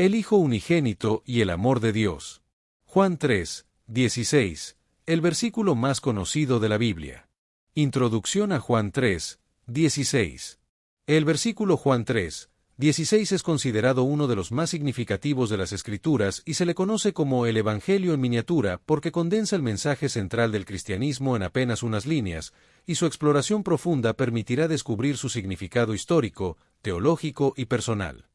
El Hijo unigénito y el amor de Dios. Juan 3, 16, el versículo más conocido de la Biblia. Introducción a Juan 3, 16. El versículo Juan 3, 16 es considerado uno de los más significativos de las Escrituras y se le conoce como el Evangelio en miniatura porque condensa el mensaje central del cristianismo en apenas unas líneas, y su exploración profunda permitirá descubrir su significado histórico, teológico y personal.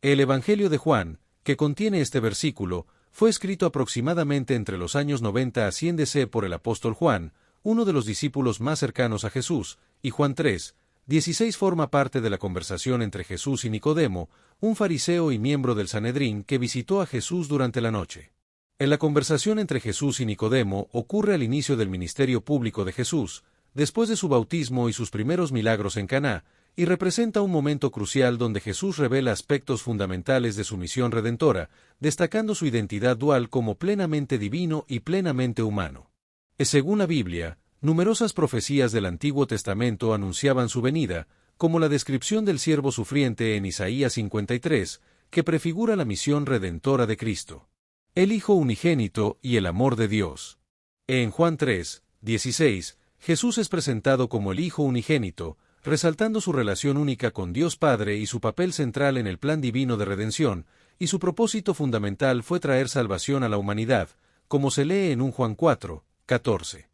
El Evangelio de Juan, que contiene este versículo, fue escrito aproximadamente entre los años 90 a 100 DC por el apóstol Juan, uno de los discípulos más cercanos a Jesús, y Juan 3, 16 forma parte de la conversación entre Jesús y Nicodemo, un fariseo y miembro del Sanedrín que visitó a Jesús durante la noche. En la conversación entre Jesús y Nicodemo ocurre al inicio del ministerio público de Jesús, después de su bautismo y sus primeros milagros en Caná, y representa un momento crucial donde Jesús revela aspectos fundamentales de su misión redentora, destacando su identidad dual como plenamente divino y plenamente humano. Según la Biblia, numerosas profecías del Antiguo Testamento anunciaban su venida, como la descripción del siervo sufriente en Isaías 53, que prefigura la misión redentora de Cristo. El Hijo unigénito y el amor de Dios. En Juan 3, 16, Jesús es presentado como el Hijo unigénito, resaltando su relación única con Dios Padre y su papel central en el plan divino de redención, y su propósito fundamental fue traer salvación a la humanidad, como se lee en 1 Juan 4, 14.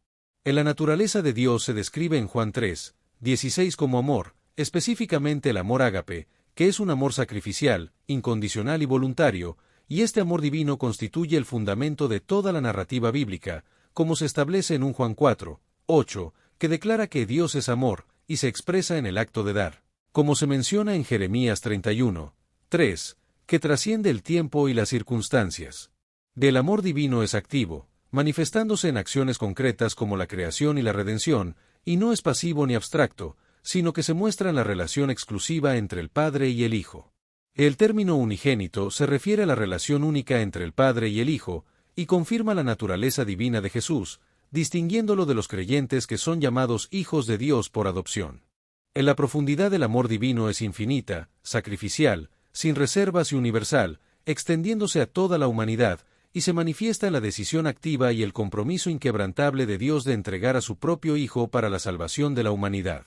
En la naturaleza de Dios se describe en Juan 3, 16 como amor, específicamente el amor ágape, que es un amor sacrificial, incondicional y voluntario, y este amor divino constituye el fundamento de toda la narrativa bíblica, como se establece en 1 Juan 4, 8, que declara que Dios es amor, y se expresa en el acto de dar, como se menciona en Jeremías 31, 3, que trasciende el tiempo y las circunstancias. El amor divino es activo, manifestándose en acciones concretas como la creación y la redención, y no es pasivo ni abstracto, sino que se muestra en la relación exclusiva entre el Padre y el Hijo. El término unigénito se refiere a la relación única entre el Padre y el Hijo, y confirma la naturaleza divina de Jesús, distinguiéndolo de los creyentes que son llamados hijos de Dios por adopción. En la profundidad del amor divino es infinita, sacrificial, sin reservas y universal, extendiéndose a toda la humanidad, y se manifiesta en la decisión activa y el compromiso inquebrantable de Dios de entregar a su propio Hijo para la salvación de la humanidad.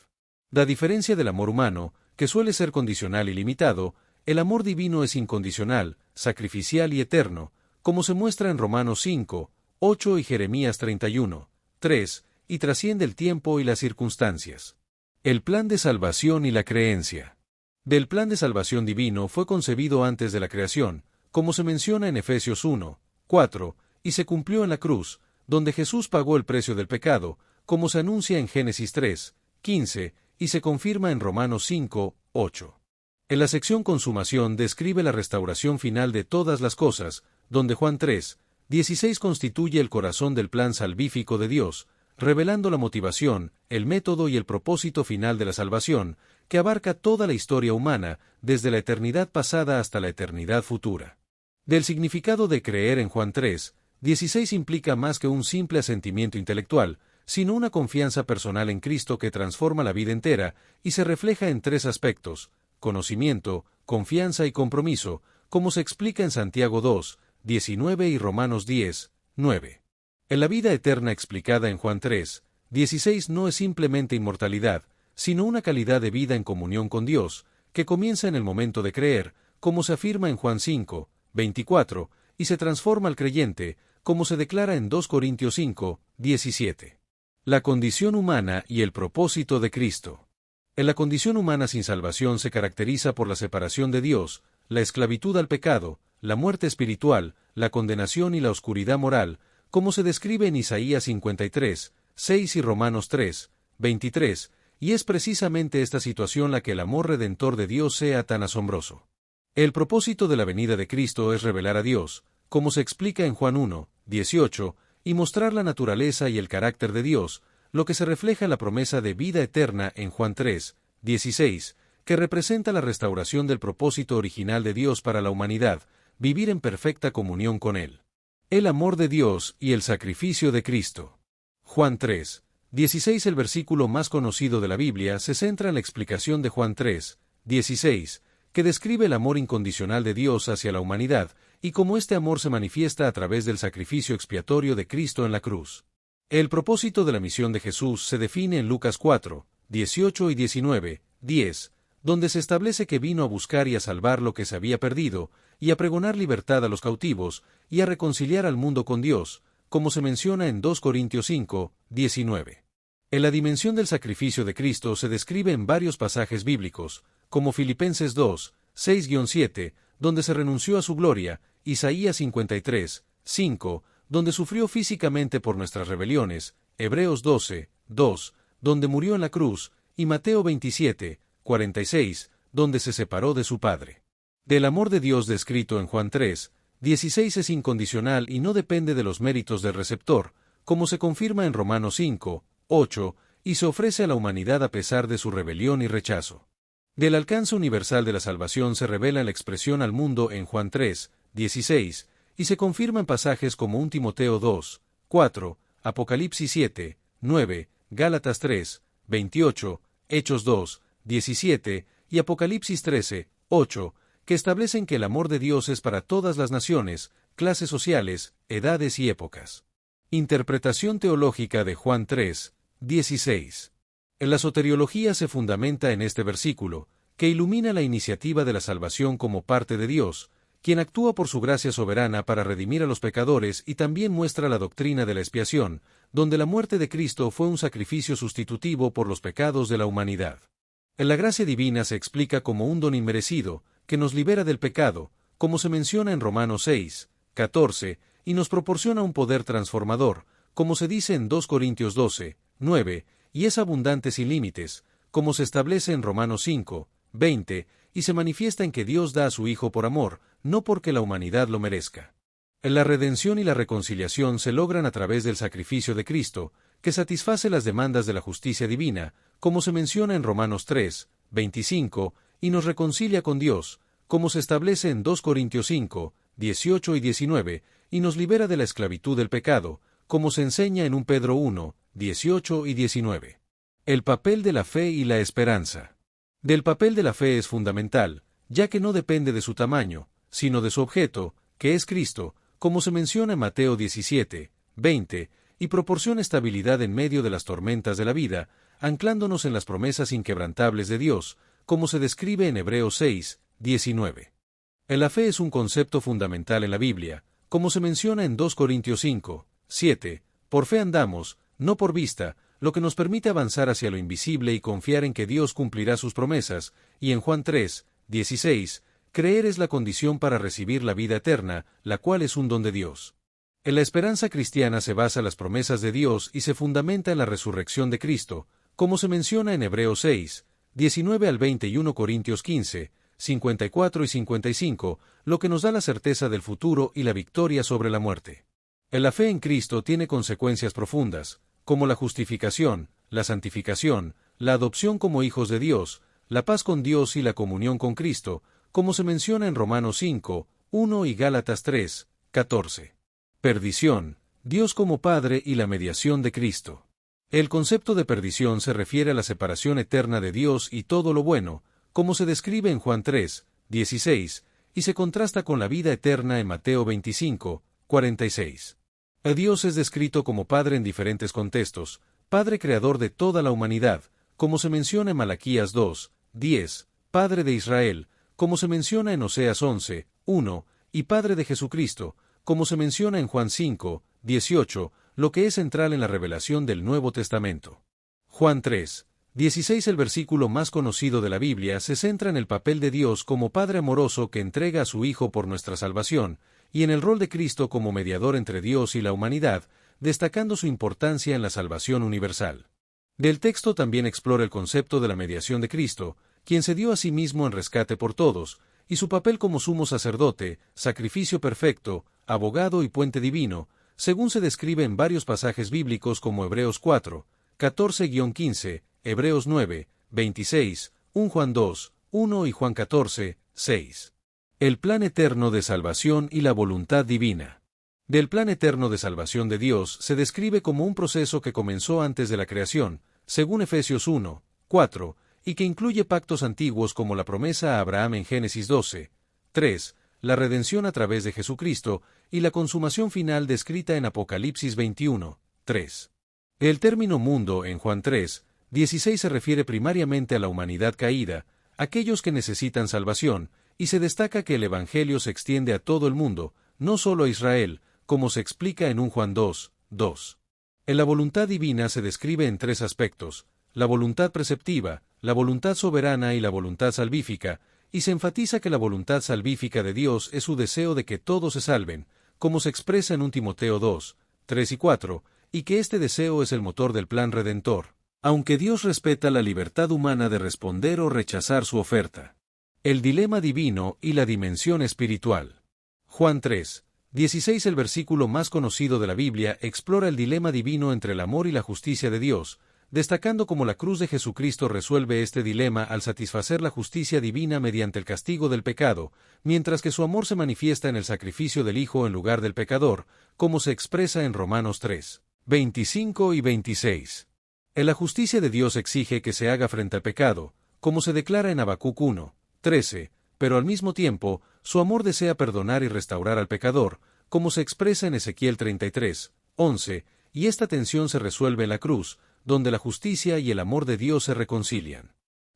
A diferencia del amor humano, que suele ser condicional y limitado, el amor divino es incondicional, sacrificial y eterno, como se muestra en Romanos 5, 8 y Jeremías 31, 3, y trasciende el tiempo y las circunstancias. El plan de salvación y la creencia. Del plan de salvación divino fue concebido antes de la creación, como se menciona en Efesios 1, 4, y se cumplió en la cruz, donde Jesús pagó el precio del pecado, como se anuncia en Génesis 3, 15, y se confirma en Romanos 5, 8. En la sección Consumación describe la restauración final de todas las cosas, donde Juan 3, 16 constituye el corazón del plan salvífico de Dios, revelando la motivación, el método y el propósito final de la salvación, que abarca toda la historia humana, desde la eternidad pasada hasta la eternidad futura. Del significado de creer en Juan 3, 16 implica más que un simple asentimiento intelectual, sino una confianza personal en Cristo que transforma la vida entera, y se refleja en tres aspectos: conocimiento, confianza y compromiso, como se explica en Santiago 2, 19 y Romanos 10, 9. En la vida eterna explicada en Juan 3, 16 no es simplemente inmortalidad, sino una calidad de vida en comunión con Dios, que comienza en el momento de creer, como se afirma en Juan 5, 24, y se transforma al creyente, como se declara en 2 Corintios 5, 17. La condición humana y el propósito de Cristo. En la condición humana sin salvación se caracteriza por la separación de Dios, la esclavitud al pecado, la muerte espiritual, la condenación y la oscuridad moral, como se describe en Isaías 53, 6 y Romanos 3, 23, y es precisamente esta situación la que el amor redentor de Dios sea tan asombroso. El propósito de la venida de Cristo es revelar a Dios, como se explica en Juan 1, 18, y mostrar la naturaleza y el carácter de Dios, lo que se refleja en la promesa de vida eterna en Juan 3, 16, que representa la restauración del propósito original de Dios para la humanidad, vivir en perfecta comunión con Él. El amor de Dios y el sacrificio de Cristo. Juan 3, 16. El versículo más conocido de la Biblia se centra en la explicación de Juan 3, 16, que describe el amor incondicional de Dios hacia la humanidad y cómo este amor se manifiesta a través del sacrificio expiatorio de Cristo en la cruz. El propósito de la misión de Jesús se define en Lucas 4, 18 y 19, 10, donde se establece que vino a buscar y a salvar lo que se había perdido, y a pregonar libertad a los cautivos, y a reconciliar al mundo con Dios, como se menciona en 2 Corintios 5, 19. En la dimensión del sacrificio de Cristo se describe en varios pasajes bíblicos, como Filipenses 2, 6-7, donde se renunció a su gloria, Isaías 53, 5, donde sufrió físicamente por nuestras rebeliones, Hebreos 12, 2, donde murió en la cruz, y Mateo 27, 46, donde se separó de su Padre. Del amor de Dios descrito en Juan 3, 16 es incondicional y no depende de los méritos del receptor, como se confirma en Romanos 5, 8, y se ofrece a la humanidad a pesar de su rebelión y rechazo. Del alcance universal de la salvación se revela la expresión al mundo en Juan 3, 16, y se confirma en pasajes como 1 Timoteo 2, 4, Apocalipsis 7, 9, Gálatas 3, 28, Hechos 2, 17 y Apocalipsis 13, 8, que establecen que el amor de Dios es para todas las naciones, clases sociales, edades y épocas. Interpretación teológica de Juan 3, 16. La soteriología se fundamenta en este versículo, que ilumina la iniciativa de la salvación como parte de Dios, quien actúa por su gracia soberana para redimir a los pecadores y también muestra la doctrina de la expiación, donde la muerte de Cristo fue un sacrificio sustitutivo por los pecados de la humanidad. La gracia divina se explica como un don inmerecido, que nos libera del pecado, como se menciona en Romanos 6, 14, y nos proporciona un poder transformador, como se dice en 2 Corintios 12, 9, y es abundante sin límites, como se establece en Romanos 5, 20, y se manifiesta en que Dios da a su Hijo por amor, no porque la humanidad lo merezca. La redención y la reconciliación se logran a través del sacrificio de Cristo, que satisface las demandas de la justicia divina, como se menciona en Romanos 3, 25, y nos reconcilia con Dios, como se establece en 2 Corintios 5, 18 y 19, y nos libera de la esclavitud del pecado, como se enseña en 1 Pedro 1, 18 y 19. El papel de la fe y la esperanza. Del papel de la fe es fundamental, ya que no depende de su tamaño, sino de su objeto, que es Cristo, como se menciona en Mateo 17, 20, y proporciona estabilidad en medio de las tormentas de la vida, anclándonos en las promesas inquebrantables de Dios, como se describe en Hebreos 6, 19. La fe es un concepto fundamental en la Biblia, como se menciona en 2 Corintios 5, 7, por fe andamos, no por vista, lo que nos permite avanzar hacia lo invisible y confiar en que Dios cumplirá sus promesas, y en Juan 3, 16, creer es la condición para recibir la vida eterna, la cual es un don de Dios. En la esperanza cristiana se basa las promesas de Dios y se fundamenta en la resurrección de Cristo, como se menciona en Hebreos 6, 19 al 20 y 1 Corintios 15, 54 y 55, lo que nos da la certeza del futuro y la victoria sobre la muerte. La fe en Cristo tiene consecuencias profundas, como la justificación, la santificación, la adopción como hijos de Dios, la paz con Dios y la comunión con Cristo, como se menciona en Romanos 5, 1 y Gálatas 3, 14. Perdición, Dios como Padre y la mediación de Cristo. El concepto de perdición se refiere a la separación eterna de Dios y todo lo bueno, como se describe en Juan 3, 16, y se contrasta con la vida eterna en Mateo 25, 46. Dios es descrito como Padre en diferentes contextos, Padre creador de toda la humanidad, como se menciona en Malaquías 2, 10, Padre de Israel, como se menciona en Oseas 11, 1, y Padre de Jesucristo, como se menciona en Juan 5, 18, lo que es central en la revelación del Nuevo Testamento. Juan 3, 16. El versículo más conocido de la Biblia se centra en el papel de Dios como Padre amoroso que entrega a su Hijo por nuestra salvación, y en el rol de Cristo como mediador entre Dios y la humanidad, destacando su importancia en la salvación universal. Del texto también explora el concepto de la mediación de Cristo, quien se dio a sí mismo en rescate por todos, y su papel como sumo sacerdote, sacrificio perfecto, abogado y puente divino, según se describe en varios pasajes bíblicos como Hebreos 4, 14-15, Hebreos 9, 26, 1 Juan 2, 1 y Juan 14, 6. El plan eterno de salvación y la voluntad divina. Del plan eterno de salvación de Dios se describe como un proceso que comenzó antes de la creación, según Efesios 1, 4, y que incluye pactos antiguos como la promesa a Abraham en Génesis 12, 3, la redención a través de Jesucristo y la consumación final descrita en Apocalipsis 21, 3. El término mundo en Juan 3, 16 se refiere primariamente a la humanidad caída, aquellos que necesitan salvación, y se destaca que el Evangelio se extiende a todo el mundo, no solo a Israel, como se explica en 1 Juan 2, 2. En la voluntad divina se describe en tres aspectos: la voluntad preceptiva, la voluntad soberana y la voluntad salvífica, y se enfatiza que la voluntad salvífica de Dios es su deseo de que todos se salven, como se expresa en 1 Timoteo 2, 3 y 4, y que este deseo es el motor del plan redentor, aunque Dios respeta la libertad humana de responder o rechazar su oferta. El dilema divino y la dimensión espiritual. Juan 3, 16, el versículo más conocido de la Biblia, explora el dilema divino entre el amor y la justicia de Dios, destacando cómo la cruz de Jesucristo resuelve este dilema al satisfacer la justicia divina mediante el castigo del pecado, mientras que su amor se manifiesta en el sacrificio del Hijo en lugar del pecador, como se expresa en Romanos 3, 25 y 26. La justicia de Dios exige que se haga frente al pecado, como se declara en Habacuc 1, 13, pero al mismo tiempo, su amor desea perdonar y restaurar al pecador, como se expresa en Ezequiel 33, 11, y esta tensión se resuelve en la cruz, donde la justicia y el amor de Dios se reconcilian.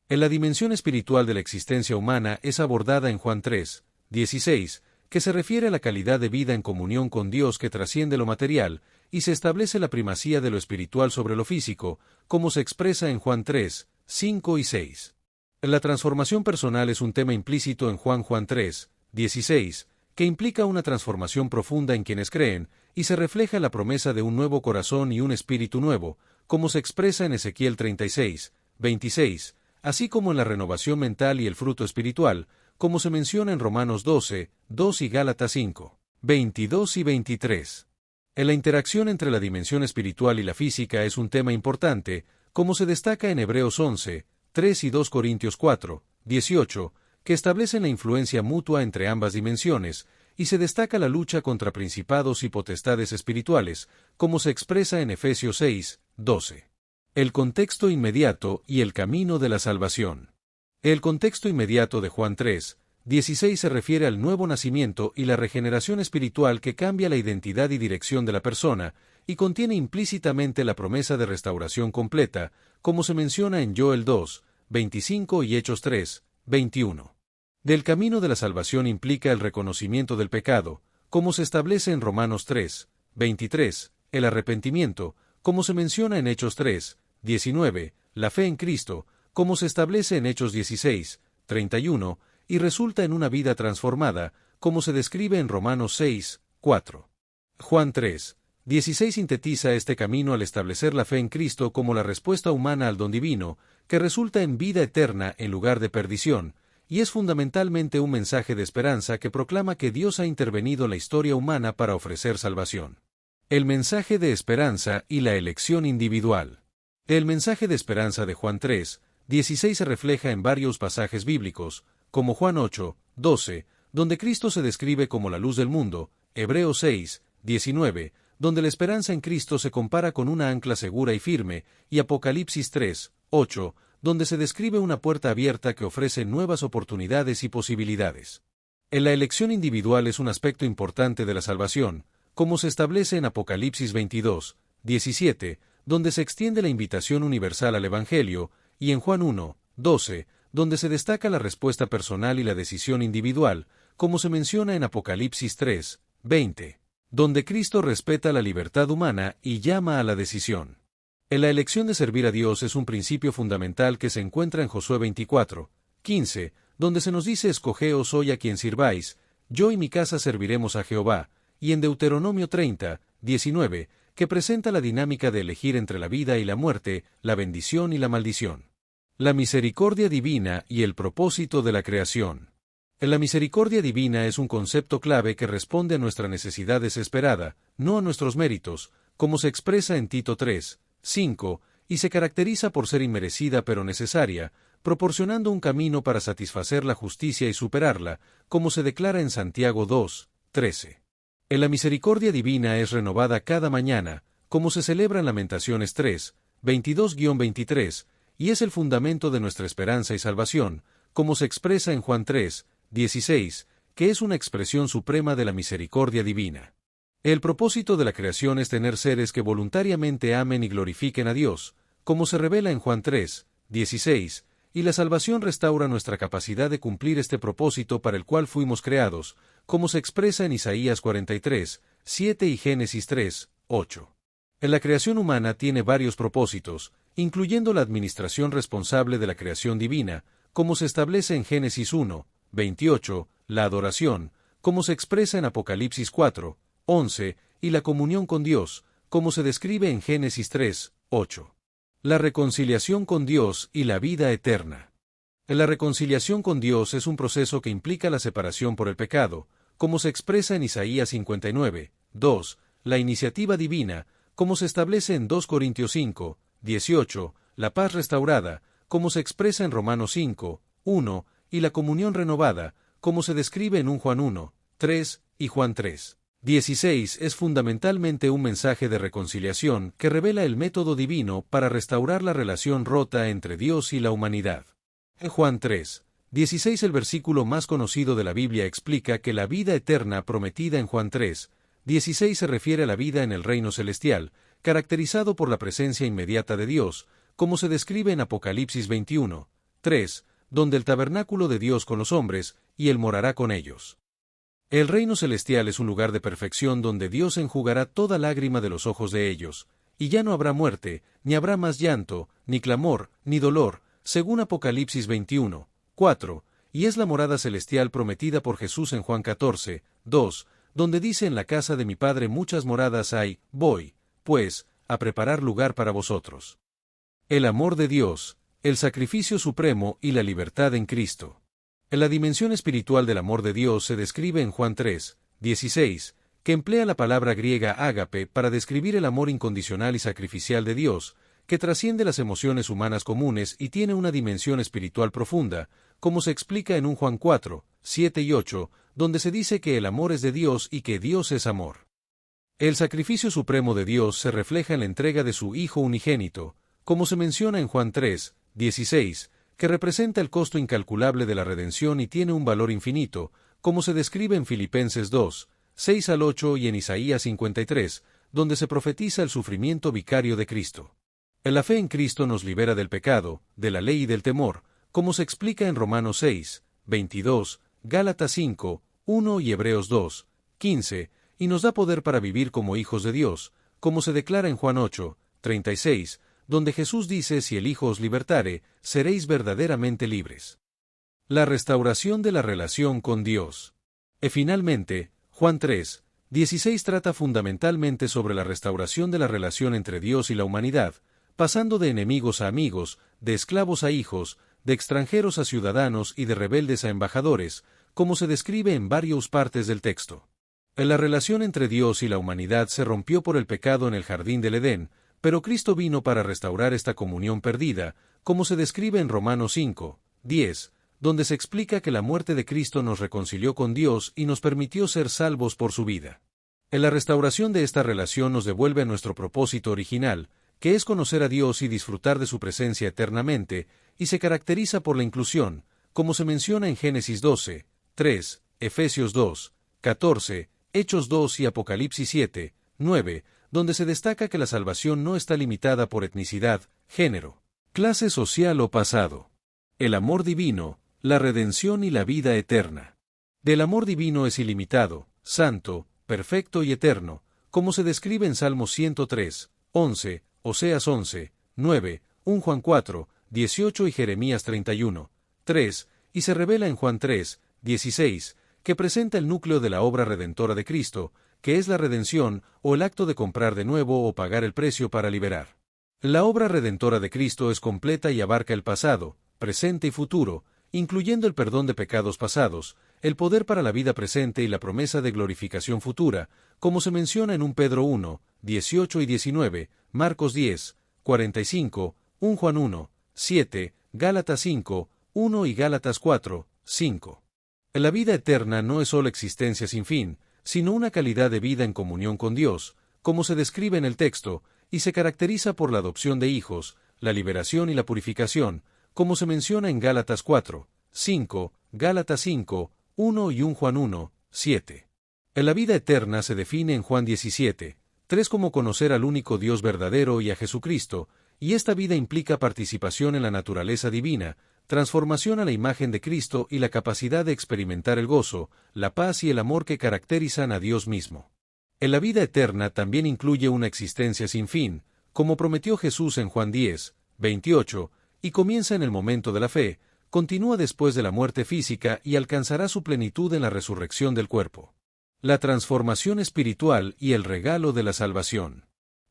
En la dimensión espiritual de la existencia humana es abordada en Juan 3, 16, que se refiere a la calidad de vida en comunión con Dios que trasciende lo material, y se establece la primacía de lo espiritual sobre lo físico, como se expresa en Juan 3, 5 y 6. La transformación personal es un tema implícito en Juan 3, 16, que implica una transformación profunda en quienes creen, y se refleja la promesa de un nuevo corazón y un espíritu nuevo, como se expresa en Ezequiel 36, 26, así como en la renovación mental y el fruto espiritual, como se menciona en Romanos 12, 2 y Gálatas 5, 22 y 23. En la interacción entre la dimensión espiritual y la física es un tema importante, como se destaca en Hebreos 11, 3 y 2 Corintios 4, 18, que establecen la influencia mutua entre ambas dimensiones, y se destaca la lucha contra principados y potestades espirituales, como se expresa en Efesios 6, 12. El contexto inmediato y el camino de la salvación. El contexto inmediato de Juan 3, 16 se refiere al nuevo nacimiento y la regeneración espiritual que cambia la identidad y dirección de la persona, y contiene implícitamente la promesa de restauración completa, como se menciona en Joel 2, 25 y Hechos 3, 21. Del camino de la salvación implica el reconocimiento del pecado, como se establece en Romanos 3, 23, el arrepentimiento, como se menciona en Hechos 3, 19, la fe en Cristo, como se establece en Hechos 16, 31, y resulta en una vida transformada, como se describe en Romanos 6, 4. Juan 3, 16 sintetiza este camino al establecer la fe en Cristo como la respuesta humana al don divino, que resulta en vida eterna en lugar de perdición, y es fundamentalmente un mensaje de esperanza que proclama que Dios ha intervenido en la historia humana para ofrecer salvación. El mensaje de esperanza y la elección individual. El mensaje de esperanza de Juan 3, 16 se refleja en varios pasajes bíblicos, como Juan 8, 12, donde Cristo se describe como la luz del mundo, Hebreos 6, 19, donde la esperanza en Cristo se compara con una ancla segura y firme, y Apocalipsis 3, 8, donde se describe una puerta abierta que ofrece nuevas oportunidades y posibilidades. En la elección individual es un aspecto importante de la salvación, como se establece en Apocalipsis 22, 17, donde se extiende la invitación universal al Evangelio, y en Juan 1, 12, donde se destaca la respuesta personal y la decisión individual, como se menciona en Apocalipsis 3, 20, donde Cristo respeta la libertad humana y llama a la decisión. En la elección de servir a Dios es un principio fundamental que se encuentra en Josué 24, 15, donde se nos dice: escogeos hoy a quien sirváis, yo y mi casa serviremos a Jehová, y en Deuteronomio 30, 19, que presenta la dinámica de elegir entre la vida y la muerte, la bendición y la maldición. La misericordia divina y el propósito de la creación. La misericordia divina es un concepto clave que responde a nuestra necesidad desesperada, no a nuestros méritos, como se expresa en Tito 3, 5, y se caracteriza por ser inmerecida pero necesaria, proporcionando un camino para satisfacer la justicia y superarla, como se declara en Santiago 2, 13. La misericordia divina es renovada cada mañana, como se celebra en Lamentaciones 3, 22-23, y es el fundamento de nuestra esperanza y salvación, como se expresa en Juan 3, 16, que es una expresión suprema de la misericordia divina. El propósito de la creación es tener seres que voluntariamente amen y glorifiquen a Dios, como se revela en Juan 3, 16, y la salvación restaura nuestra capacidad de cumplir este propósito para el cual fuimos creados, como se expresa en Isaías 43, 7 y Génesis 3, 8. En la creación humana tiene varios propósitos, incluyendo la administración responsable de la creación divina, como se establece en Génesis 1, 28, la adoración, como se expresa en Apocalipsis 4, 11, y la comunión con Dios, como se describe en Génesis 3, 8. La reconciliación con Dios y la vida eterna. La reconciliación con Dios es un proceso que implica la separación por el pecado, como se expresa en Isaías 59, 2, la iniciativa divina, como se establece en 2 Corintios 5, 18, la paz restaurada, como se expresa en Romanos 5, 1, y la comunión renovada, como se describe en 1 Juan 1, 3 y Juan 3. 16 es fundamentalmente un mensaje de reconciliación que revela el método divino para restaurar la relación rota entre Dios y la humanidad. En Juan 3, 16 el versículo más conocido de la Biblia explica que la vida eterna prometida en Juan 3, 16 se refiere a la vida en el reino celestial, caracterizado por la presencia inmediata de Dios, como se describe en Apocalipsis 21, 3, donde el tabernáculo de Dios con los hombres, y Él morará con ellos. El reino celestial es un lugar de perfección donde Dios enjugará toda lágrima de los ojos de ellos, y ya no habrá muerte, ni habrá más llanto, ni clamor, ni dolor, según Apocalipsis 21, 4, y es la morada celestial prometida por Jesús en Juan 14, 2, donde dice: en la casa de mi Padre muchas moradas hay, voy, pues, a preparar lugar para vosotros. El amor de Dios, el sacrificio supremo y la libertad en Cristo. La dimensión espiritual del amor de Dios se describe en Juan 3, 16, que emplea la palabra griega ágape para describir el amor incondicional y sacrificial de Dios, que trasciende las emociones humanas comunes y tiene una dimensión espiritual profunda, como se explica en 1 Juan 4, 7 y 8, donde se dice que el amor es de Dios y que Dios es amor. El sacrificio supremo de Dios se refleja en la entrega de su Hijo unigénito, como se menciona en Juan 3, 16, que representa el costo incalculable de la redención y tiene un valor infinito, como se describe en Filipenses 2, 6 al 8 y en Isaías 53, donde se profetiza el sufrimiento vicario de Cristo. La fe en Cristo nos libera del pecado, de la ley y del temor, como se explica en Romanos 6, 22, Gálatas 5, 1 y Hebreos 2, 15, y nos da poder para vivir como hijos de Dios, como se declara en Juan 8, 36, donde Jesús dice: si el Hijo os libertare, seréis verdaderamente libres. La restauración de la relación con Dios. Finalmente, Juan 3, 16 trata fundamentalmente sobre la restauración de la relación entre Dios y la humanidad, pasando de enemigos a amigos, de esclavos a hijos, de extranjeros a ciudadanos y de rebeldes a embajadores, como se describe en varias partes del texto. La relación entre Dios y la humanidad se rompió por el pecado en el jardín del Edén, pero Cristo vino para restaurar esta comunión perdida, como se describe en Romanos 5, 10, donde se explica que la muerte de Cristo nos reconcilió con Dios y nos permitió ser salvos por su vida. En la restauración de esta relación nos devuelve a nuestro propósito original, que es conocer a Dios y disfrutar de su presencia eternamente, y se caracteriza por la inclusión, como se menciona en Génesis 12, 3, Efesios 2, 14, Hechos 2 y Apocalipsis 7, 9, donde se destaca que la salvación no está limitada por etnicidad, género, clase social o pasado. El amor divino, la redención y la vida eterna. Del amor divino es ilimitado, santo, perfecto y eterno, como se describe en Salmos 103, 11, Oseas 11, 9, 1 Juan 4, 18 y Jeremías 31, 3, y se revela en Juan 3, 16, que presenta el núcleo de la obra redentora de Cristo, que es la redención o el acto de comprar de nuevo o pagar el precio para liberar. La obra redentora de Cristo es completa y abarca el pasado, presente y futuro, incluyendo el perdón de pecados pasados, el poder para la vida presente y la promesa de glorificación futura, como se menciona en 1 Pedro 1, 18 y 19, Marcos 10, 45, 1 Juan 1, 7, Gálatas 5, 1 y Gálatas 4, 5. La vida eterna no es solo existencia sin fin, sino una calidad de vida en comunión con Dios, como se describe en el texto, y se caracteriza por la adopción de hijos, la liberación y la purificación, como se menciona en Gálatas 4, 5, Gálatas 5, 1 y 1 Juan 1, 7. La vida eterna se define en Juan 17, 3 como conocer al único Dios verdadero y a Jesucristo, y esta vida implica participación en la naturaleza divina, transformación a la imagen de Cristo y la capacidad de experimentar el gozo, la paz y el amor que caracterizan a Dios mismo. En la vida eterna también incluye una existencia sin fin, como prometió Jesús en Juan 10, 28, y comienza en el momento de la fe, continúa después de la muerte física y alcanzará su plenitud en la resurrección del cuerpo. La transformación espiritual y el regalo de la salvación.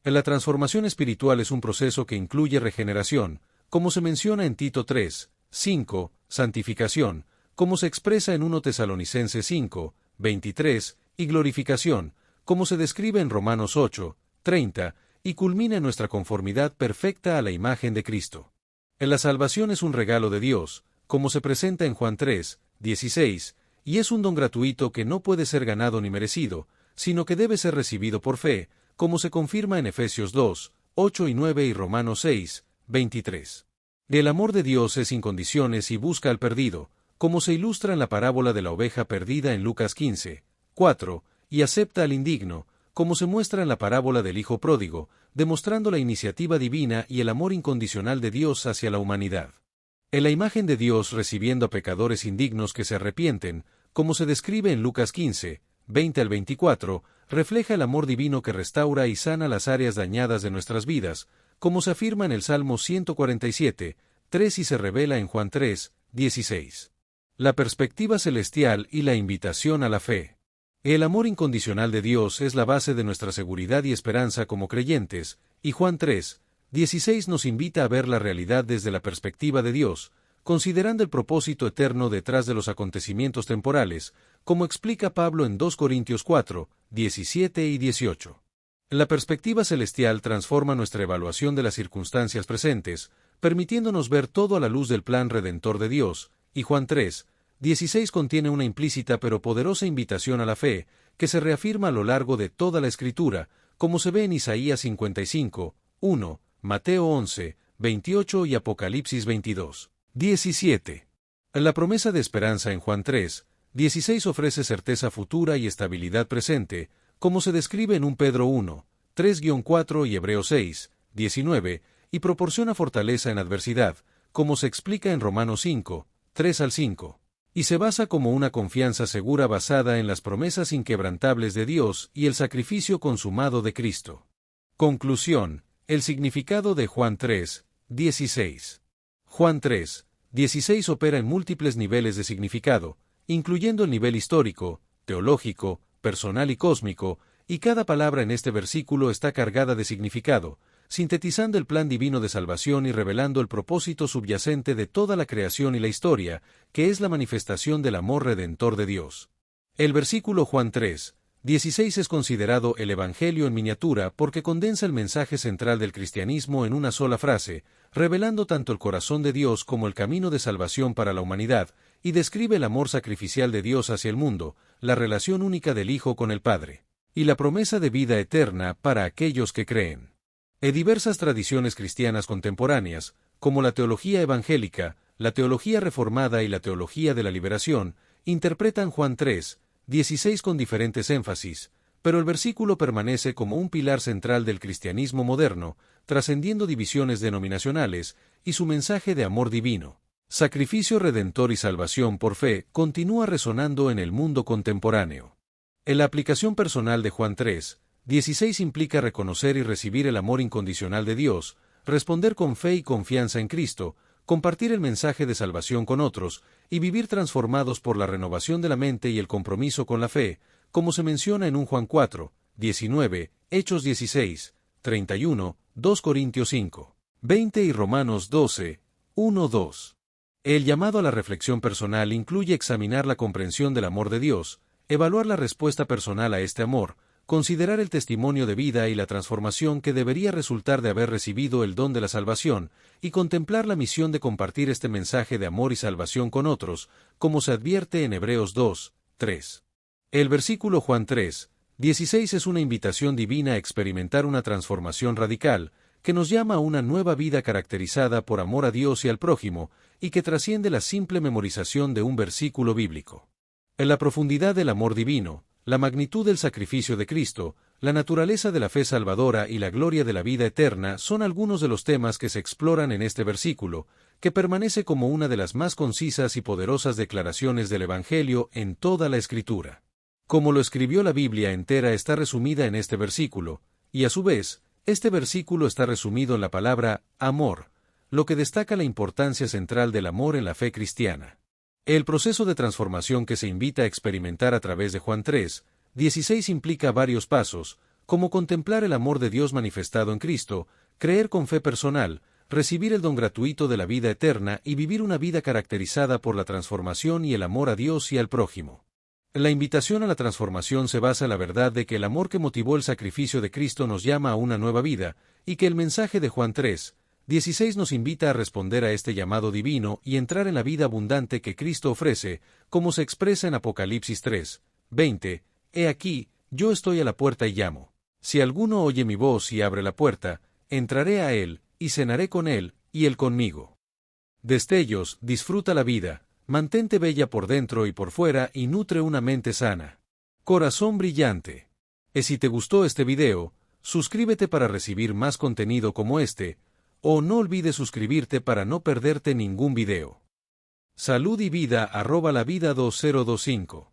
La transformación espiritual es un proceso que incluye regeneración, como se menciona en Tito 3, 5, santificación, como se expresa en 1 Tesalonicenses 5, 23, y glorificación, como se describe en Romanos 8, 30, y culmina en nuestra conformidad perfecta a la imagen de Cristo. La salvación es un regalo de Dios, como se presenta en Juan 3, 16, y es un don gratuito que no puede ser ganado ni merecido, sino que debe ser recibido por fe, como se confirma en Efesios 2, 8 y 9 y Romanos 6, 23. El amor de Dios es sin condiciones y busca al perdido, como se ilustra en la parábola de la oveja perdida en Lucas 15, 4, y acepta al indigno, como se muestra en la parábola del Hijo Pródigo, demostrando la iniciativa divina y el amor incondicional de Dios hacia la humanidad. En la imagen de Dios recibiendo a pecadores indignos que se arrepienten, como se describe en Lucas 15, 20 al 24, refleja el amor divino que restaura y sana las áreas dañadas de nuestras vidas, como se afirma en el Salmo 147, 3 y se revela en Juan 3, 16. La perspectiva celestial y la invitación a la fe. El amor incondicional de Dios es la base de nuestra seguridad y esperanza como creyentes, y Juan 3, 16 nos invita a ver la realidad desde la perspectiva de Dios, considerando el propósito eterno detrás de los acontecimientos temporales, como explica Pablo en 2 Corintios 4, 17 y 18. La perspectiva celestial transforma nuestra evaluación de las circunstancias presentes, permitiéndonos ver todo a la luz del plan redentor de Dios, y Juan 3, 16 contiene una implícita pero poderosa invitación a la fe, que se reafirma a lo largo de toda la Escritura, como se ve en Isaías 55, 1, Mateo 11, 28 y Apocalipsis 22, 17. La promesa de esperanza en Juan 3, 16 ofrece certeza futura y estabilidad presente, como se describe en 1 Pedro 1, 3-4 y Hebreos 6, 19, y proporciona fortaleza en adversidad, como se explica en Romanos 5, 3 al 5. Y se basa como una confianza segura basada en las promesas inquebrantables de Dios y el sacrificio consumado de Cristo. Conclusión. El significado de Juan 3, 16. Juan 3, 16 opera en múltiples niveles de significado, incluyendo el nivel histórico, teológico, personal y cósmico, y cada palabra en este versículo está cargada de significado, sintetizando el plan divino de salvación y revelando el propósito subyacente de toda la creación y la historia, que es la manifestación del amor redentor de Dios. El versículo Juan 3, 16 es considerado el Evangelio en miniatura porque condensa el mensaje central del cristianismo en una sola frase, revelando tanto el corazón de Dios como el camino de salvación para la humanidad, y describe el amor sacrificial de Dios hacia el mundo, la relación única del Hijo con el Padre, y la promesa de vida eterna para aquellos que creen. Diversas tradiciones cristianas contemporáneas, como la teología evangélica, la teología reformada y la teología de la liberación, interpretan Juan 3, 16 con diferentes énfasis, pero el versículo permanece como un pilar central del cristianismo moderno, trascendiendo divisiones denominacionales, y su mensaje de amor divino, sacrificio redentor y salvación por fe continúa resonando en el mundo contemporáneo. En la aplicación personal de Juan 3, 16 implica reconocer y recibir el amor incondicional de Dios, responder con fe y confianza en Cristo, compartir el mensaje de salvación con otros, y vivir transformados por la renovación de la mente y el compromiso con la fe, como se menciona en 1 Juan 4, 19, Hechos 16, 31, 2 Corintios 5, 20 y Romanos 12, 1, 2. El llamado a la reflexión personal incluye examinar la comprensión del amor de Dios, evaluar la respuesta personal a este amor, considerar el testimonio de vida y la transformación que debería resultar de haber recibido el don de la salvación, y contemplar la misión de compartir este mensaje de amor y salvación con otros, como se advierte en Hebreos 2, 3. El versículo Juan 3, 16 es una invitación divina a experimentar una transformación radical, que nos llama a una nueva vida caracterizada por amor a Dios y al prójimo, y que trasciende la simple memorización de un versículo bíblico. En la profundidad del amor divino, la magnitud del sacrificio de Cristo, la naturaleza de la fe salvadora y la gloria de la vida eterna son algunos de los temas que se exploran en este versículo, que permanece como una de las más concisas y poderosas declaraciones del Evangelio en toda la Escritura. Como lo escribió la Biblia entera está resumida en este versículo, y a su vez, este versículo está resumido en la palabra amor, lo que destaca la importancia central del amor en la fe cristiana. El proceso de transformación que se invita a experimentar a través de Juan 3:16 implica varios pasos, como contemplar el amor de Dios manifestado en Cristo, creer con fe personal, recibir el don gratuito de la vida eterna y vivir una vida caracterizada por la transformación y el amor a Dios y al prójimo. La invitación a la transformación se basa en la verdad de que el amor que motivó el sacrificio de Cristo nos llama a una nueva vida, y que el mensaje de Juan 3:16 nos invita a responder a este llamado divino y entrar en la vida abundante que Cristo ofrece, como se expresa en Apocalipsis 3:20, «He aquí, yo estoy a la puerta y llamo. Si alguno oye mi voz y abre la puerta, entraré a él, y cenaré con él, y él conmigo». Destellos, disfruta la vida, mantente bella por dentro y por fuera y nutre una mente sana. Corazón brillante. Si te gustó este video, suscríbete para recibir más contenido como este, o no olvides suscribirte para no perderte ningún video. Salud y vida @lavida2025